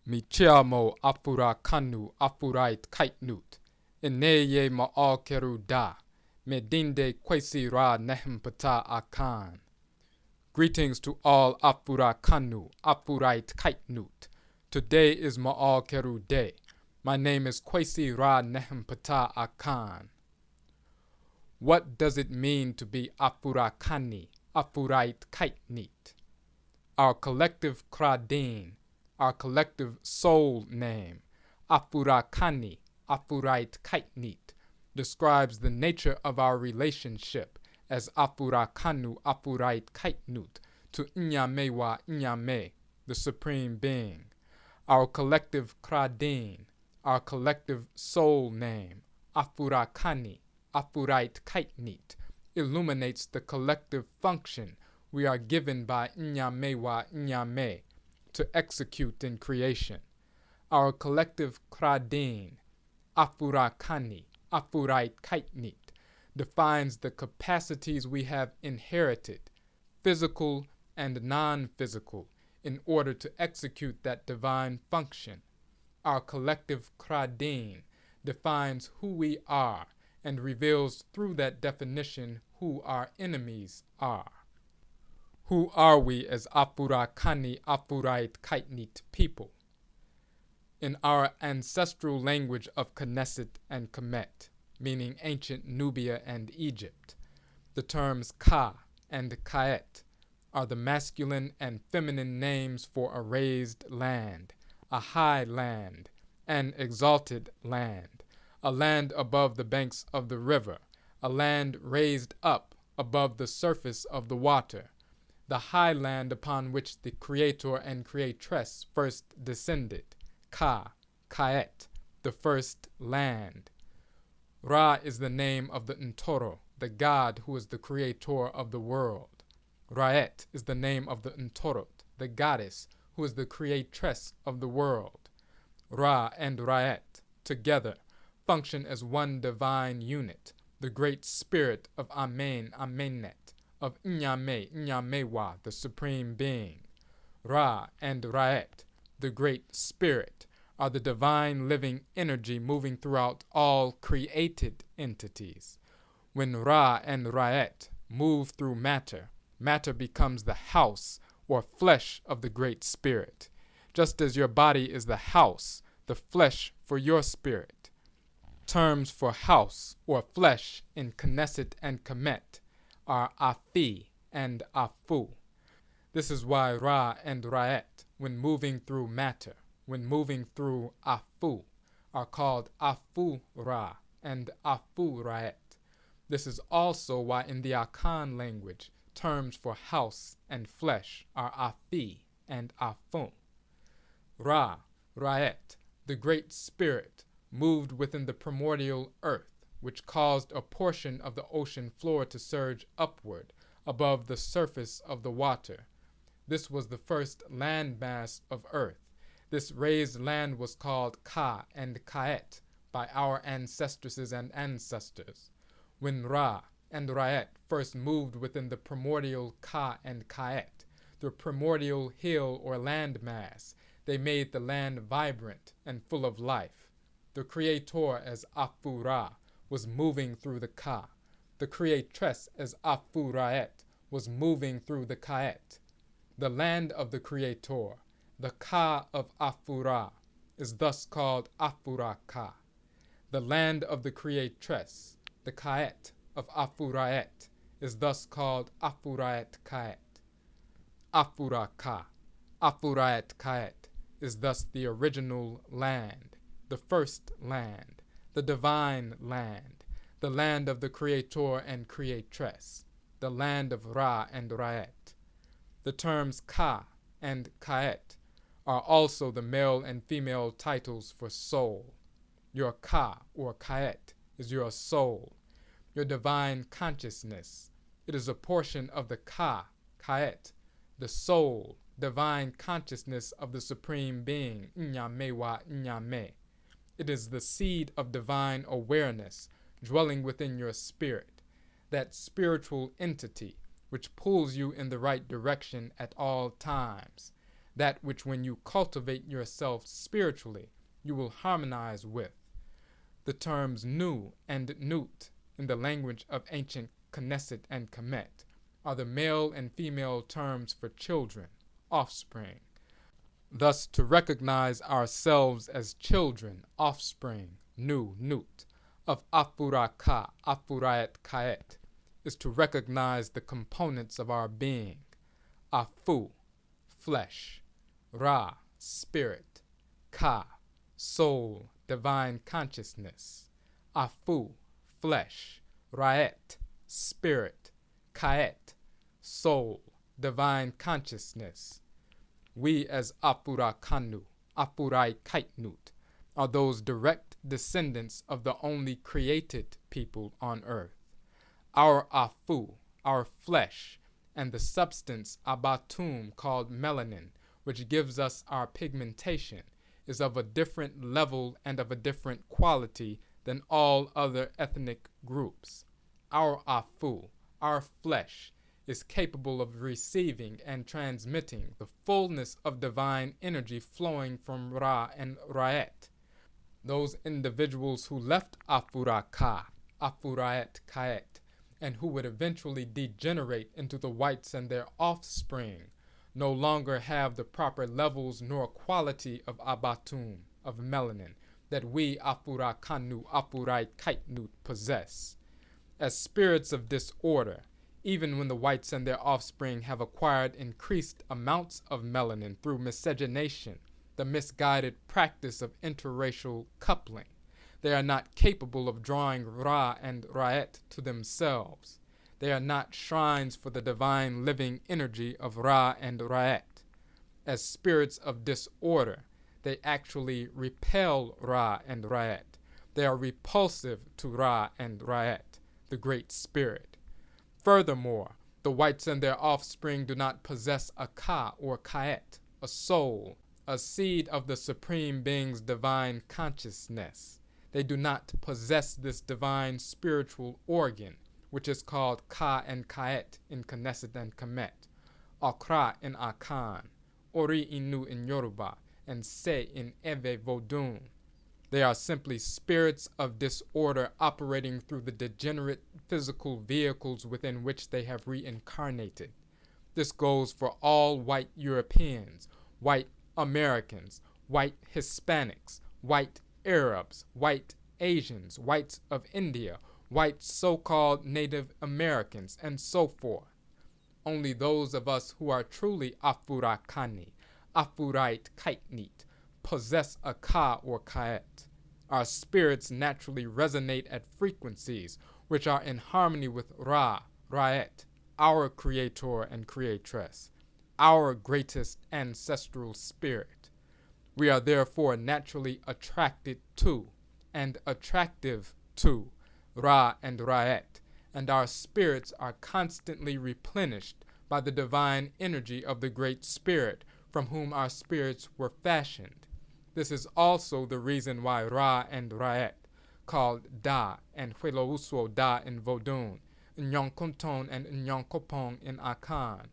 Mi chiamo Afurakanu Afuraitkaitnut. Ineye MAAKHERU da. Medinde kwesi ra nehmpata akan. Greetings to all Afurakanu Afuraitkaitnut. Today is MAAKHERU Day. My name is Kwesi Ra Nehmpata Akan. What does it mean to be Afurakani, Afuraitkaitnit? Our collective kradin, our collective soul name, Afurakani, Afuraitkaitnit, describes the nature of our relationship as Afurakanu, Afuraitkaitnut, to Inyamewa Inyame, the Supreme Being. Our collective kradin, our collective soul name, Afurakani, Afuraitkaitnit, illuminates the collective function we are given by Inyamewa Inyame to execute in creation. Our collective kradin, Afurakani, Afuraitkaitnit, defines the capacities we have inherited, physical and non-physical, in order to execute that divine function. Our collective kradin defines who we are and reveals through that definition who our enemies are. Who are we as Afurakani Afuraitkaitnit people? In our ancestral language of Knesset and Kemet, meaning ancient Nubia and Egypt, the terms Ka and Kaet are the masculine and feminine names for a raised land, a high land, an exalted land, a land above the banks of the river, a land raised up above the surface of the water, the high land upon which the Creator and Creatress first descended, Ka, Kaet, the first land. Ra is the name of the Ntoro, the God who is the Creator of the world. Raet is the name of the Ntorot, the goddess who is the Creatress of the world. Ra and Raet, together, function as one divine unit, the great spirit of Amen, Amenet, of Inyame, Inyamewa, the Supreme Being. Ra and Raet, the great spirit, are the divine living energy moving throughout all created entities. When Ra and Raet move through matter, matter becomes the house or flesh of the great spirit, just as your body is the house, the flesh for your spirit. Terms for house or flesh in Knesset and Kemet are Afi and Afu. This is why Ra and Raet, when moving through matter, when moving through Afu, are called Afura and Afuraet. This is also why in the Akan language, terms for house and flesh are Afi and Afu. Ra, Raet, the great spirit, moved within the primordial earth, which caused a portion of the ocean floor to surge upward above the surface of the water. This was the first landmass of earth. This raised land was called Ka and Kaet by our ancestresses and ancestors. When Ra and Raet first moved within the primordial Ka and Kaet, the primordial hill or landmass, they made the land vibrant and full of life. The Creator as Afura was moving through the Ka. The Creatress as Afuraet was moving through the Kaet. The land of the Creator, the Ka of Afura, is thus called Afuraka. The land of the Creatress, the Kaet of Afuraet, is thus called Afuraitkait. Afuraka, Afuraitkait, is thus the original land, the first land, the divine land, the land of the Creator and Creatress, the land of Ra and Raet. The terms Ka and Kaet are also the male and female titles for soul. Your Ka or Kaet is your soul, your divine consciousness. It is a portion of the Ka, Kaet, the soul, divine consciousness of the Supreme Being, Inyamewa Inyame. It is the seed of divine awareness dwelling within your spirit, that spiritual entity which pulls you in the right direction at all times, that which when you cultivate yourself spiritually, you will harmonize with. The terms nu and nut in the language of ancient Knesset and Kemet are the male and female terms for children, offspring. Thus, to recognize ourselves as children, offspring, nu, nut, of Afuraka, Afuraitkait, is to recognize the components of our being. Afu, flesh, Ra, spirit, Ka, soul, divine consciousness. Afu, flesh, Raet, spirit, Kait, soul, divine consciousness. We as Afurakanu, Afuraitkaitnut, are those direct descendants of the only created people on earth. Our Afu, our flesh, and the substance abatum called melanin, which gives us our pigmentation, is of a different level and of a different quality than all other ethnic groups. Our Afu, our flesh, is capable of receiving and transmitting the fullness of divine energy flowing from Ra and Raet. Those individuals who left Afuraka, Afuraitkait, and who would eventually degenerate into the whites and their offspring, no longer have the proper levels nor quality of abatum, of melanin, that we Afurakanu, Afuraitkaitnut possess. As spirits of disorder, even when the whites and their offspring have acquired increased amounts of melanin through miscegenation, the misguided practice of interracial coupling, they are not capable of drawing Ra and Raet to themselves. They are not shrines for the divine living energy of Ra and Raet. As spirits of disorder, they actually repel Ra and Raet. They are repulsive to Ra and Raet, the Great Spirit. Furthermore, the whites and their offspring do not possess a Ka or Kait, a soul, a seed of the Supreme Being's divine consciousness. They do not possess this divine spiritual organ, which is called Ka and Kait in Knesset and Kemet, Akra in Akan, Ori Inu in Yoruba, and Se in Eve Vodun. They are simply spirits of disorder operating through the degenerate physical vehicles within which they have reincarnated. This goes for all white Europeans, white Americans, white Hispanics, white Arabs, white Asians, whites of India, white so-called Native Americans, and so forth. Only those of us who are truly Afurakani, Afuraitkaitnit, possess a Ka or Kait. Our spirits naturally resonate at frequencies which are in harmony with Ra, Raet, our creator and creatress, our greatest ancestral spirit. We are therefore naturally attracted to and attractive to Ra and Raet, and our spirits are constantly replenished by the divine energy of the Great Spirit from whom our spirits were fashioned. This is also the reason why Ra and Raet, called Da and Huelousuo Da in Vodun, Nyonkunton and Nyonkopong in Akan,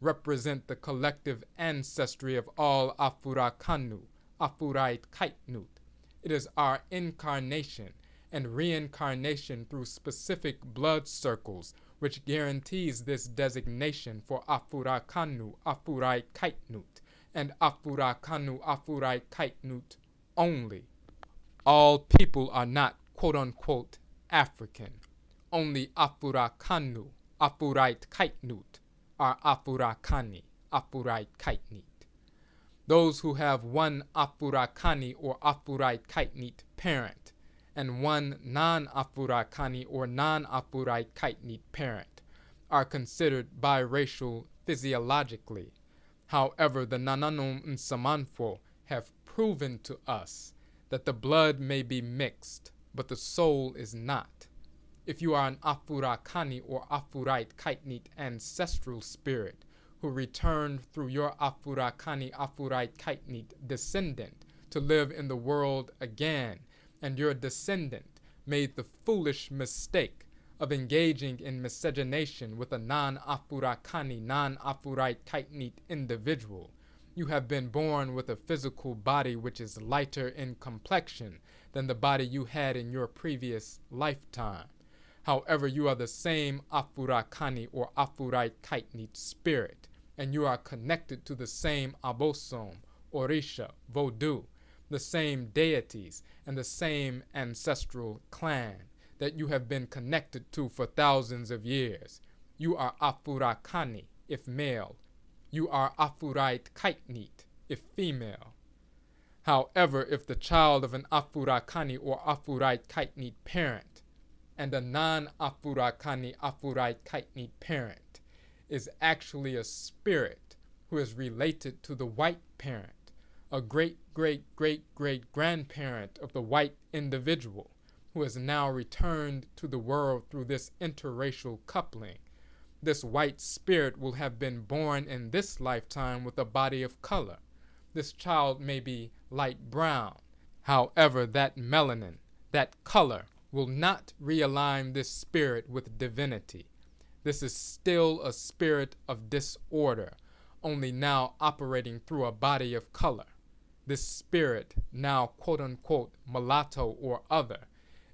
represent the collective ancestry of all Afurakanu, Afuraitkaitnut. It is our incarnation and reincarnation through specific blood circles which guarantees this designation for Afurakanu, Afuraitkaitnut, and Afurakanu, Afuraitkaitnut only. All people are not quote-unquote African. Only Afurakanu, Afuraitkaitnut are Afurakani, Afuraitkaitnit. Those who have one Afurakani or Afuraitkaitnit parent and one non-Afurakani or non-Afuraitkaitnit parent are considered biracial physiologically. However, the Nananum Nsamanfo have proven to us that the blood may be mixed, but the soul is not. If you are an Afurakani or Afuraitkaitnit ancestral spirit who returned through your Afurakani Afuraitkaitnit descendant to live in the world again, and your descendant made the foolish mistake of engaging in miscegenation with a non-Afurakani, non-Afuraitkaitnit individual, You have been born with a physical body which is lighter in complexion than the body you had in your previous lifetime. However, you are the same Afurakani or Afuraitkaitnit spirit, and you are connected to the same Abosom, Orisha, Vodou, the same deities, and the same ancestral clan that you have been connected to for thousands of years. You are Afurakani, if male. You are Afuraitkaitnit, if female. However, if the child of an Afurakani or Afuraitkaitnit parent and a non-Afurakani Afuraitkaitnit parent is actually a spirit who is related to the white parent, a great-great-great-great-grandparent of the white individual who has now returned to the world through this interracial coupling, this white spirit will have been born in this lifetime with a body of color. This child may be light brown. However, that melanin, that color, will not realign this spirit with divinity. This is still a spirit of disorder, only now operating through a body of color. This spirit, now quote-unquote mulatto or other,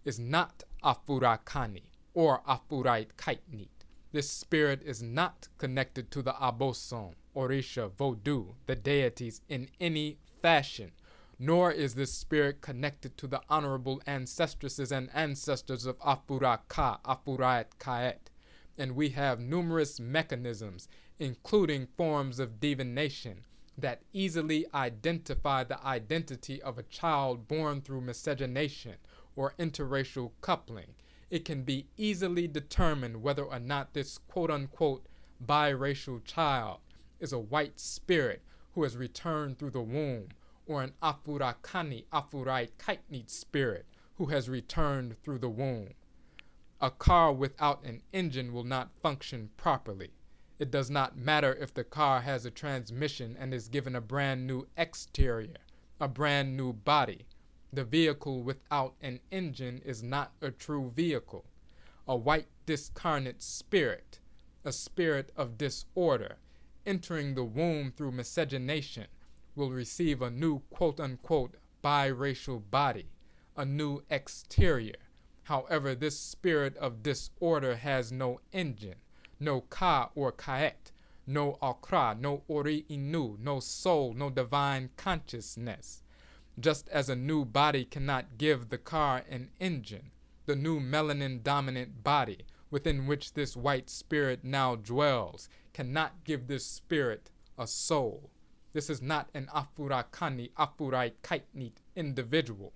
is not Afurakani or Afuraitkaitnit. This spirit is not connected to the Abosom, Orisha, Vodou, the deities in any fashion, nor is this spirit connected to the honorable ancestresses and ancestors of Afuraka, Afuraitkait. And we have numerous mechanisms, including forms of divination, that easily identify the identity of a child born through miscegenation or interracial coupling. It can be easily determined whether or not this quote-unquote biracial child is a white spirit who has returned through the womb, or an Afurakani Afuraitkaitnit spirit who has returned through the womb. A car without an engine will not function properly. It does not matter if the car has a transmission and is given a brand new exterior, a brand new body. The vehicle without an engine is not a true vehicle. A white discarnate spirit, a spirit of disorder, entering the womb through miscegenation, will receive a new quote-unquote biracial body, a new exterior. However, this spirit of disorder has no engine, no ka or kaet, no akra, no ori inu, no soul, no divine consciousness. Just as a new body cannot give the car an engine, the new melanin-dominant body within which this white spirit now dwells cannot give this spirit a soul. This is not an Afurakani Afuraitkaitnit individual.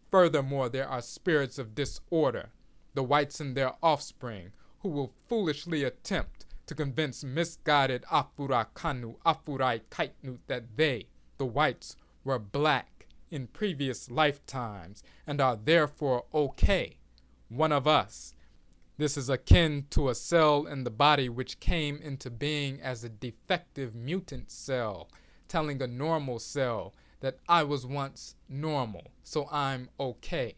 Furthermore, there are spirits of disorder, the whites and their offspring, who will foolishly attempt to convince misguided Afurakanu Afuraitkaitnut that they, the whites, were black in previous lifetimes and are therefore okay, one of us. This is akin to a cell in the body which came into being as a defective mutant cell, telling a normal cell that I was once normal, so I'm okay.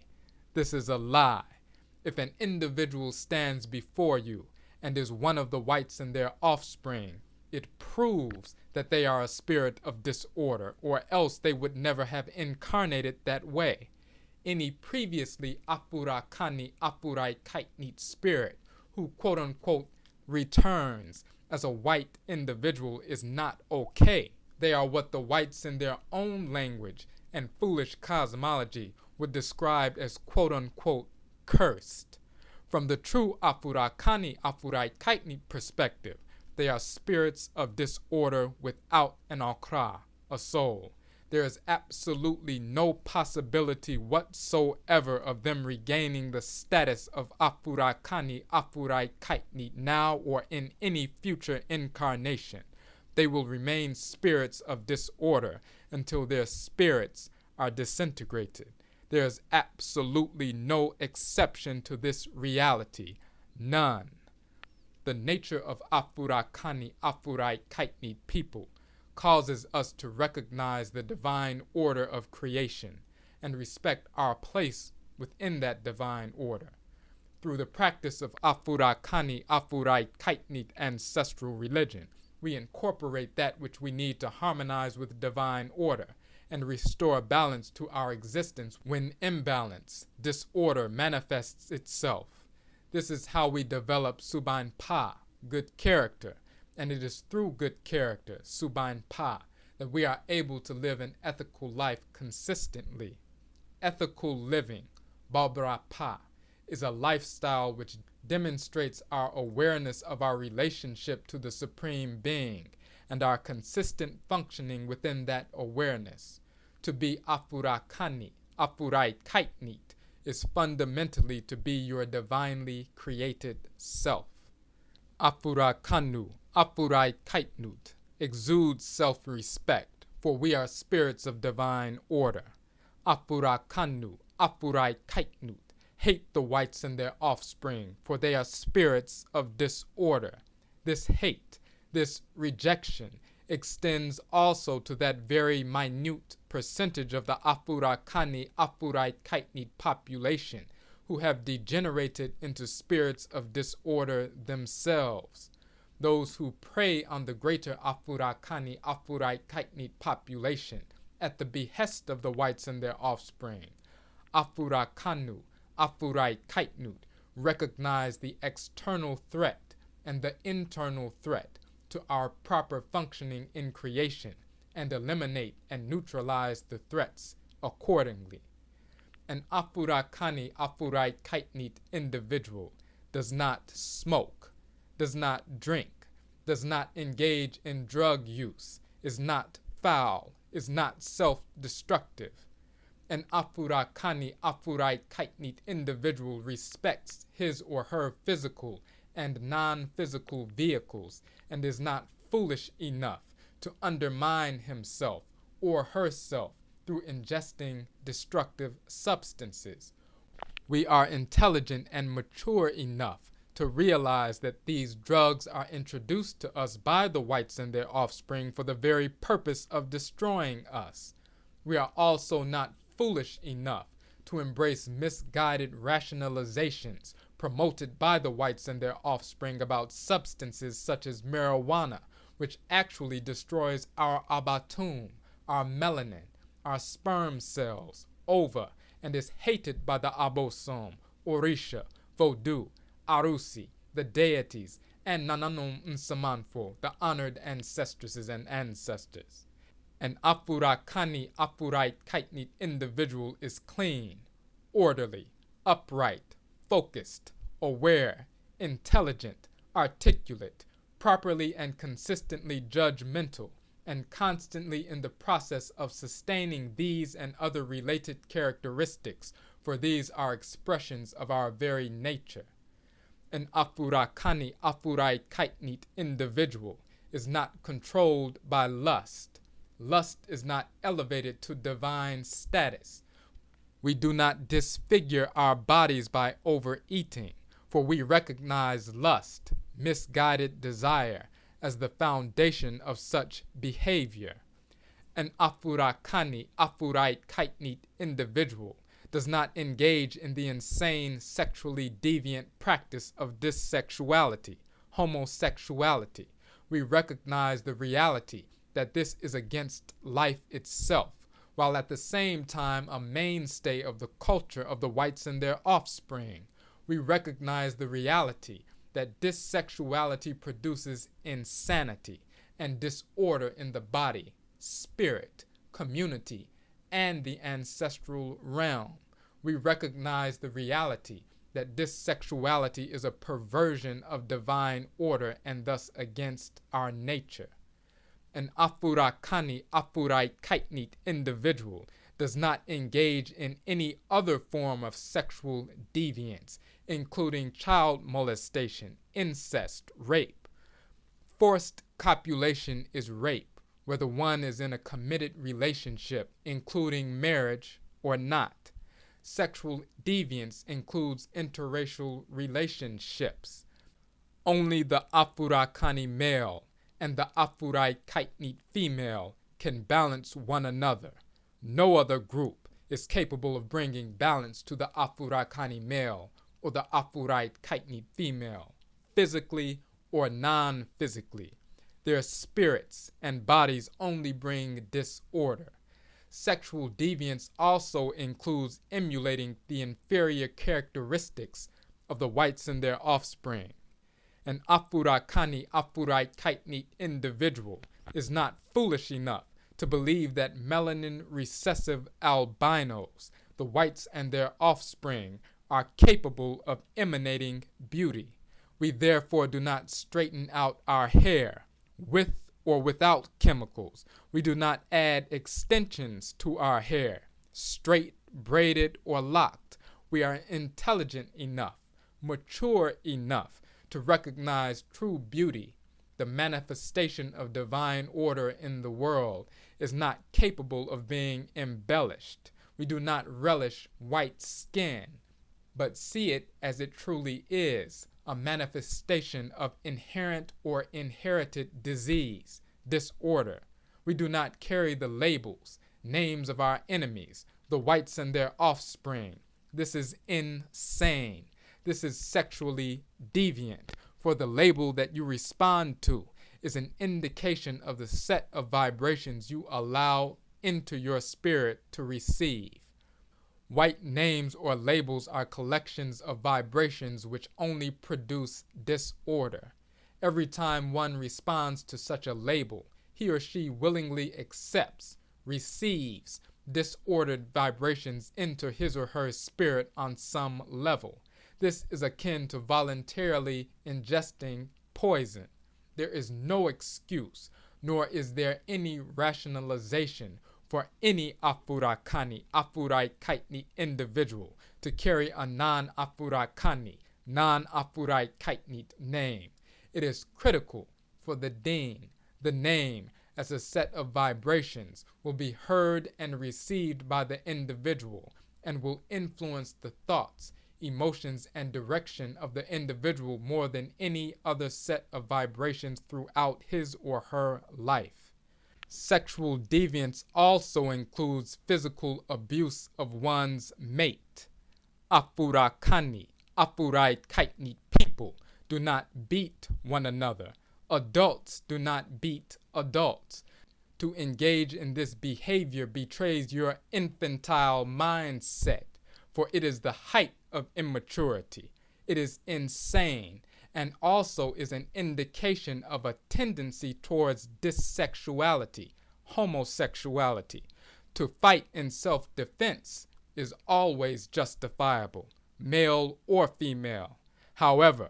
This is a lie. If an individual stands before you and is one of the whites and their offspring, it proves that they are a spirit of disorder, or else they would never have incarnated that way. Any previously Afurakani Afuraitkaitnit spirit who quote-unquote returns as a white individual is not okay. They are what the whites in their own language and foolish cosmology would describe as quote-unquote cursed. From the true Afurakani Afuraitkaitnit perspective, they are spirits of disorder without an akra, a soul. There is absolutely no possibility whatsoever of them regaining the status of Afurakani Afuraitkaitnit now or in any future incarnation. They will remain spirits of disorder until their spirits are disintegrated. There is absolutely no exception to this reality. None. The nature of Afurakani Afuraitkaitnit people causes us to recognize the divine order of creation and respect our place within that divine order. Through the practice of Afurakani Afuraitkaitnit ancestral religion, we incorporate that which we need to harmonize with divine order and restore balance to our existence when imbalance, disorder manifests itself. This is how we develop Subain Pa, good character, and it is through good character, Subain Pa, that we are able to live an ethical life consistently. Ethical living, Babra Pa, is a lifestyle which demonstrates our awareness of our relationship to the Supreme Being and our consistent functioning within that awareness. To be Afurakani, Afuraitkaitnit, is fundamentally to be your divinely created self. Afurakanu, Afuraitkaitnut, exudes self-respect, for we are spirits of divine order. Afurakanu, Afuraitkaitnut, hate the whites and their offspring, for they are spirits of disorder. This hate, this rejection, extends also to that very minute percentage of the Afurakani Afuraitkaitnit population who have degenerated into spirits of disorder themselves. Those who prey on the greater Afurakani Afuraitkaitnit population at the behest of the whites and their offspring. Afurakanu Afuraitkaitnut recognize the external threat and the internal threat to our proper functioning in creation and eliminate and neutralize the threats accordingly. An Afurakani Afuraitkaitnit individual does not smoke, does not drink, does not engage in drug use, is not foul, is not self-destructive. An Afurakani Afuraitkaitnit individual respects his or her physical and non-physical vehicles and is not foolish enough to undermine himself or herself through ingesting destructive substances. We are intelligent and mature enough to realize that these drugs are introduced to us by the whites and their offspring for the very purpose of destroying us. We are also not foolish enough to embrace misguided rationalizations promoted by the whites and their offspring about substances such as marijuana, which actually destroys our abatum, our melanin, our sperm cells, ova, and is hated by the abosom, orisha, vodou, arusi, the deities, and nananum nsamanfo, the honored ancestresses and ancestors. An Afurakani Afuraitkaitnit individual is clean, orderly, upright, focused, aware, intelligent, articulate, properly and consistently judgmental, and constantly in the process of sustaining these and other related characteristics, for these are expressions of our very nature. An Afurakani Afuraitkaitnit individual is not controlled by lust. Lust is not elevated to divine status. We do not disfigure our bodies by overeating, for we recognize lust, misguided desire, as the foundation of such behavior. An Afurakani Afuraitkaitnit individual does not engage in the insane sexually deviant practice of dissexuality, homosexuality. We recognize the reality that this is against life itself, while at the same time a mainstay of the culture of the whites and their offspring. We recognize the reality that dissexuality produces insanity and disorder in the body, spirit, community, and the ancestral realm. We recognize the reality that dissexuality is a perversion of divine order and thus against our nature. An Afurakani Afuraitkaitnit individual does not engage in any other form of sexual deviance, including child molestation, incest, rape. Forced copulation is rape, whether one is in a committed relationship, including marriage, or not. Sexual deviance includes interracial relationships. Only the Afurakani male and the Afuraitkaitnit female can balance one another. No other group is capable of bringing balance to the Afurakani male or the Afuraitkaitnit female, physically or non-physically. Their spirits and bodies only bring disorder. Sexual deviance also includes emulating the inferior characteristics of the whites and their offspring. An Afurakani Afuraitkaitnit individual is not foolish enough to believe that melanin recessive albinos, the whites and their offspring, are capable of emanating beauty. We therefore do not straighten out our hair with or without chemicals. We do not add extensions to our hair, straight, braided, or locked. We are intelligent enough, mature enough to recognize true beauty. The manifestation of divine order in the world is not capable of being embellished. We do not relish white skin, but see it as it truly is, a manifestation of inherent or inherited disease, disorder. We do not carry the labels, names of our enemies, the whites and their offspring. This is insane. This is sexually deviant, for the label that you respond to is an indication of the set of vibrations you allow into your spirit to receive. White names or labels are collections of vibrations which only produce disorder. Every time one responds to such a label, he or she willingly accepts, receives disordered vibrations into his or her spirit on some level. This is akin to voluntarily ingesting poison. There is no excuse, nor is there any rationalization for any Afurakani, Afuraitkaitnit individual to carry a non-Afurakani, non-Afuraitkaitnit name. It is critical for the deen, the name, as a set of vibrations, will be heard and received by the individual and will influence the thoughts, emotions, and direction of the individual more than any other set of vibrations throughout his or her life. Sexual deviance also includes physical abuse of one's mate. Afurakani, Afuraitkaitnit people do not beat one another. Adults do not beat adults. To engage in this behavior betrays your infantile mindset, for it is the height of immaturity. It is insane, and also is an indication of a tendency towards dissexuality, homosexuality. To fight in self-defense is always justifiable, male or female. However,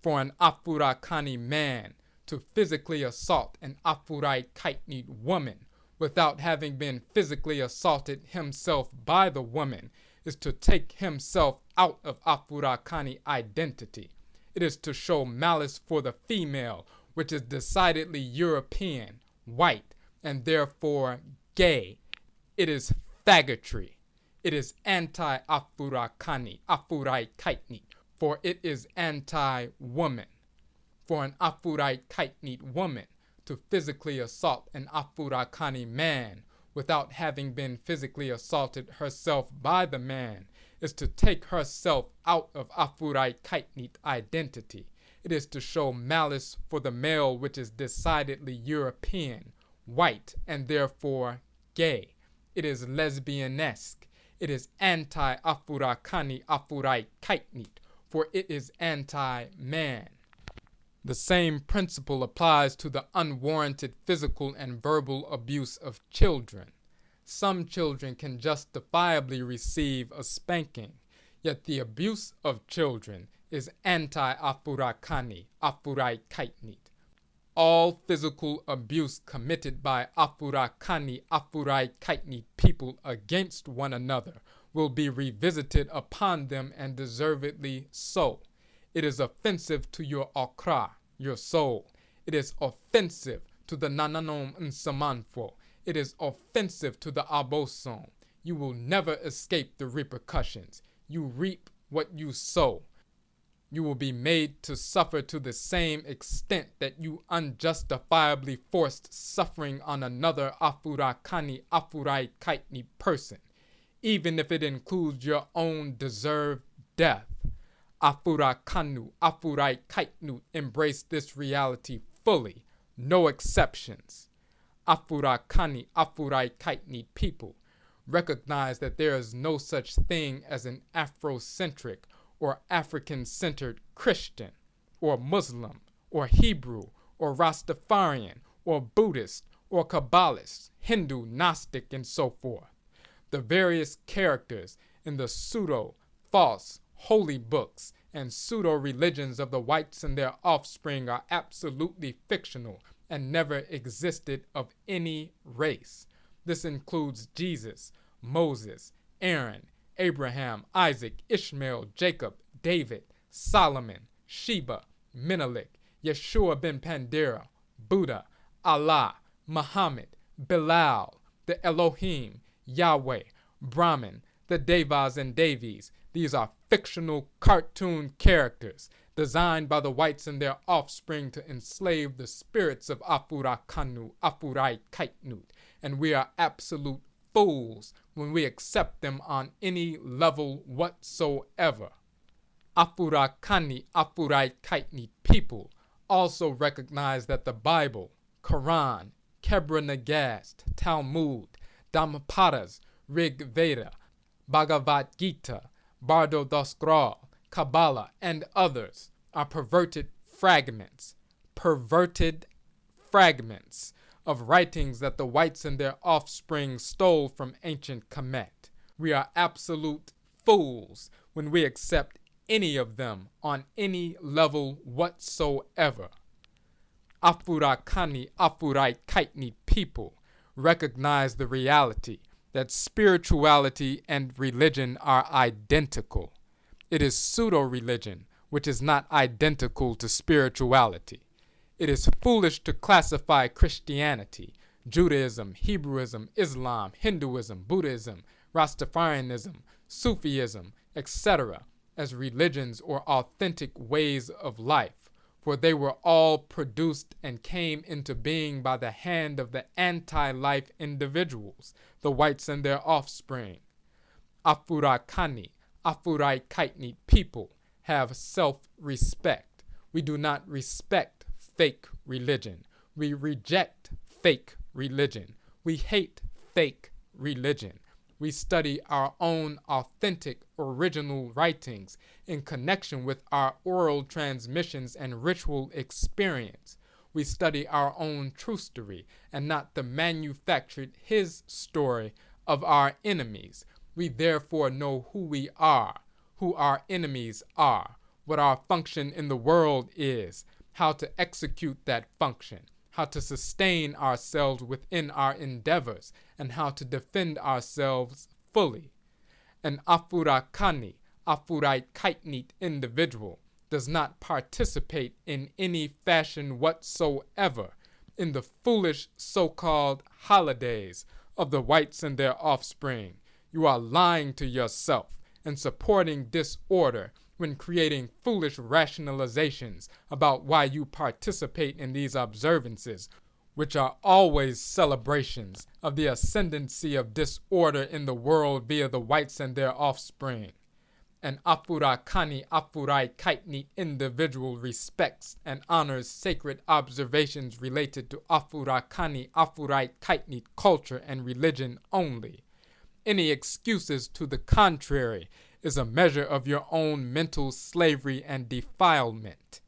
for an Afurakani man to physically assault an Afuraitkaitnit woman without having been physically assaulted himself by the woman is to take himself out of Afurakani identity. It is to show malice for the female, which is decidedly European, white, and therefore gay. It is faggotry. It is anti-Afurakani, Afuraitkaitnit, for it is anti-woman. For an Afuraitkaitnit woman to physically assault an Afurakani man without having been physically assaulted herself by the man is to take herself out of Afuraitkaitnit identity. It is to show malice for the male, which is decidedly European, white, and therefore gay. It is lesbianesque. It is anti-Afurakani Afuraitkaitnit, for it is anti-man. The same principle applies to the unwarranted physical and verbal abuse of children. Some children can justifiably receive a spanking, yet the abuse of children is anti-Afurakani, Afuraitkaitnit. All physical abuse committed by Afurakani, Afuraitkaitnit people against one another will be revisited upon them, and deservedly so. It is offensive to your akra, your soul. It is offensive to the nananom nsamanfo. It is offensive to the aboson. You will never escape the repercussions. You reap what you sow. You will be made to suffer to the same extent that you unjustifiably forced suffering on another Afurakani Afuraitkaitnit person, even if it includes your own deserved death. Afurakanu Afuraitkaitnut embrace this reality fully. no exceptions. Afurakani, Afuraitkaitnit people recognize that there is no such thing as an Afrocentric or African-centered Christian or Muslim or Hebrew or Rastafarian or Buddhist or Kabbalist, Hindu, Gnostic, and so forth. The various characters in the pseudo, false, holy books and pseudo-religions of the whites and their offspring are absolutely fictional and never existed of any race. This includes Jesus, Moses, Aaron, Abraham, Isaac, Ishmael, Jacob, David, Solomon, Sheba, Menelik, Yeshua ben Pandera, Buddha, Allah, Muhammad, Bilal, the Elohim, Yahweh, Brahman, the Devas and Devis. These are fictional cartoon characters designed by the whites and their offspring to enslave the spirits of Afurakanu, Afuraitkaitnut, and we are absolute fools when we accept them on any level whatsoever. Afurakani, Afuraitkaitnit people also recognize that the Bible, Quran, Kebra Nagast, Talmud, Dhammapadas, Rig Veda, Bhagavad Gita, Bardo Doskral, Kabbalah, and others are perverted fragments of writings that the whites and their offspring stole from ancient Kemet. We are absolute fools when we accept any of them on any level whatsoever. Afurakani, Afuraitkaitnit people recognize the reality that spirituality and religion are identical. It is pseudo-religion, which is not identical to spirituality. It is foolish to classify Christianity, Judaism, Hebrewism, Islam, Hinduism, Buddhism, Rastafarianism, Sufism, etc. as religions or authentic ways of life, for they were all produced and came into being by the hand of the anti-life individuals, the whites and their offspring. Afurakani, Afuraitkaitnit people have self-respect. We do not respect fake religion. We reject fake religion. We hate fake religion. We study our own authentic original writings in connection with our oral transmissions and ritual experience. We study our own true story and not the manufactured his story of our enemies. We therefore know who we are, who our enemies are, what our function in the world is, how to execute that function, how to sustain ourselves within our endeavors, and how to defend ourselves fully. An Afurakani, Afuraitkaitnit individual does not participate in any fashion whatsoever in the foolish so-called holidays of the whites and their offspring. You are lying to yourself and supporting disorder when creating foolish rationalizations about why you participate in these observances, which are always celebrations of the ascendancy of disorder in the world via the whites and their offspring. An Afurakani, Afuraitkaitnit individual respects and honors sacred observations related to Afurakani, Afuraitkaitnit culture and religion only. Any excuses to the contrary is a measure of your own mental slavery and defilement.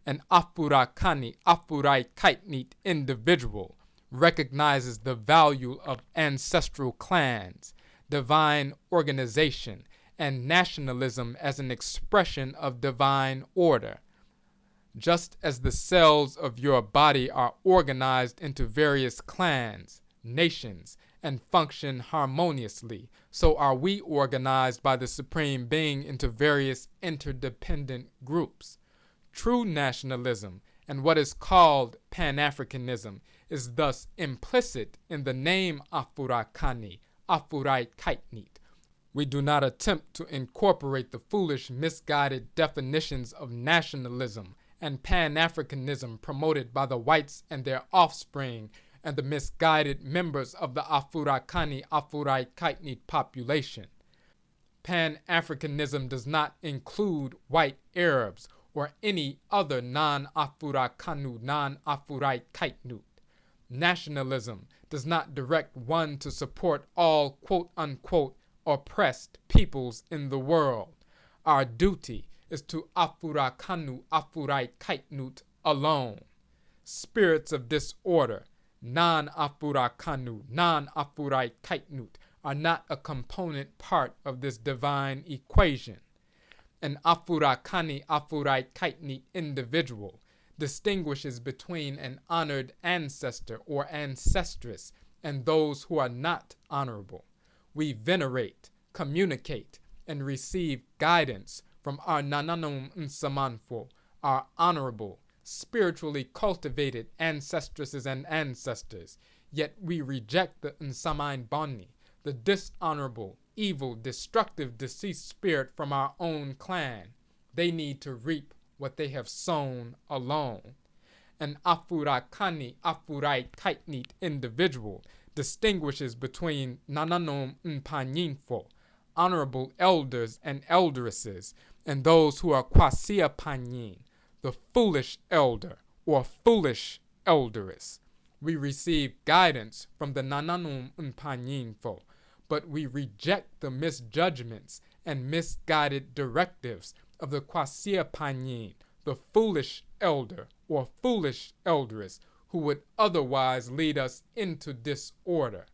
An Afurakani, Afuraitkaitnit individual recognizes the value of ancestral clans, divine organization, and nationalism as an expression of divine order. Just as the cells of your body are organized into various clans, nations, and function harmoniously, so are we organized by the Supreme Being into various interdependent groups. True nationalism and what is called Pan-Africanism is thus implicit in the name Afurakani, Afuraitkaitnit. We do not attempt to incorporate the foolish, misguided definitions of nationalism and Pan-Africanism promoted by the whites and their offspring and the misguided members of the Afurakani, Afuraitkaitnit population. Pan-Africanism does not include white Arabs or any other non-Afurakanu, non-Afuraitkaitnut. Nationalism does not direct one to support all quote-unquote oppressed peoples in the world. Our duty is to Afurakanu, Afuraitkaitnut alone. Spirits of disorder, non-Afurakanu, non-Afuraitkaitnut, are not a component part of this divine equation. An Afurakani, Afuraitkaitnit individual distinguishes between an honored ancestor or ancestress and those who are not honorable. We venerate, communicate, and receive guidance from our Nananum Nsamanfo, our honorable, spiritually cultivated ancestresses and ancestors, yet we reject the Nsamain Boni, the dishonorable, evil, destructive, deceased spirit from our own clan. They need to reap what they have sown alone. An Afurakani, Afuraitkaitnit individual distinguishes between Nananom Mpanyinfo, honorable elders and elderesses, and those who are Kwasia Panyin, the foolish elder or foolish elderess. We receive guidance from the Nananum Mpanyinfo, but we reject the misjudgments and misguided directives of the Kwasia Panyin, the foolish elder or foolish elderess, who would otherwise lead us into disorder.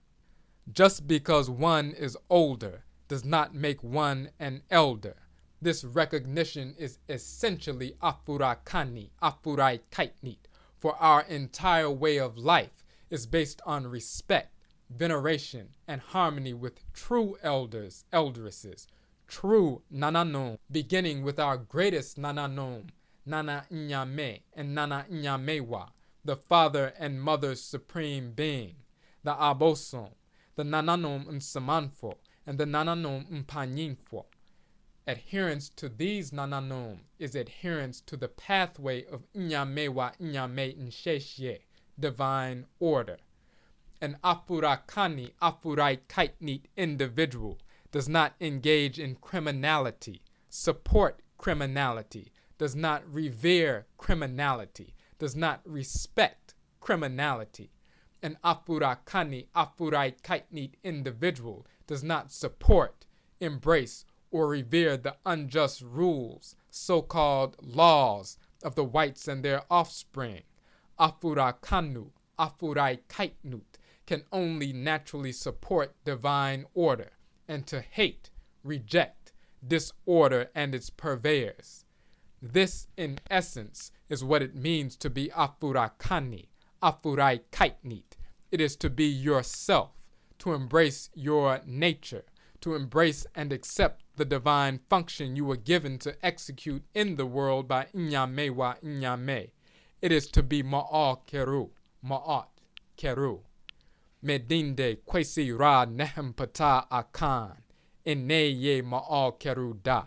Just because one is older does not make one an elder. This recognition is essentially Afurakani, Afuraitkaitnit, for our entire way of life is based on respect, veneration, and harmony with true elders, elderesses, true Nananom, beginning with our greatest Nananom, Nana Nyame and Nana Nyamewa, the Father and Mother's Supreme Being, the Abosom, the Nananom Nsamanfo, and the Nananom Mpanyinfo. Adherence to these Nananom is adherence to the pathway of Nyamewa Nyame Nsheshye, divine order. An Afurakani, Afuraitkaitnit individual does not engage in criminality, support criminality, does not revere criminality, does not respect criminality. An Afurakani, Afuraitkaitnit individual does not support, embrace, or revere the unjust rules, so-called laws of the whites and their offspring. Afurakanu, Afuraitkaitnut can only naturally support divine order and to hate, reject, disorder and its purveyors. This, in essence, is what it means to be Afurakani, Afuraitkaitnit. It is to be yourself, to embrace your nature, to embrace and accept the divine function you were given to execute in the world by Nyamewa Nyame. It is to be MAAKHERU, Ma'at Keru. Medinde kwesi ra nehem pata akan, ineye MAAKHERU da.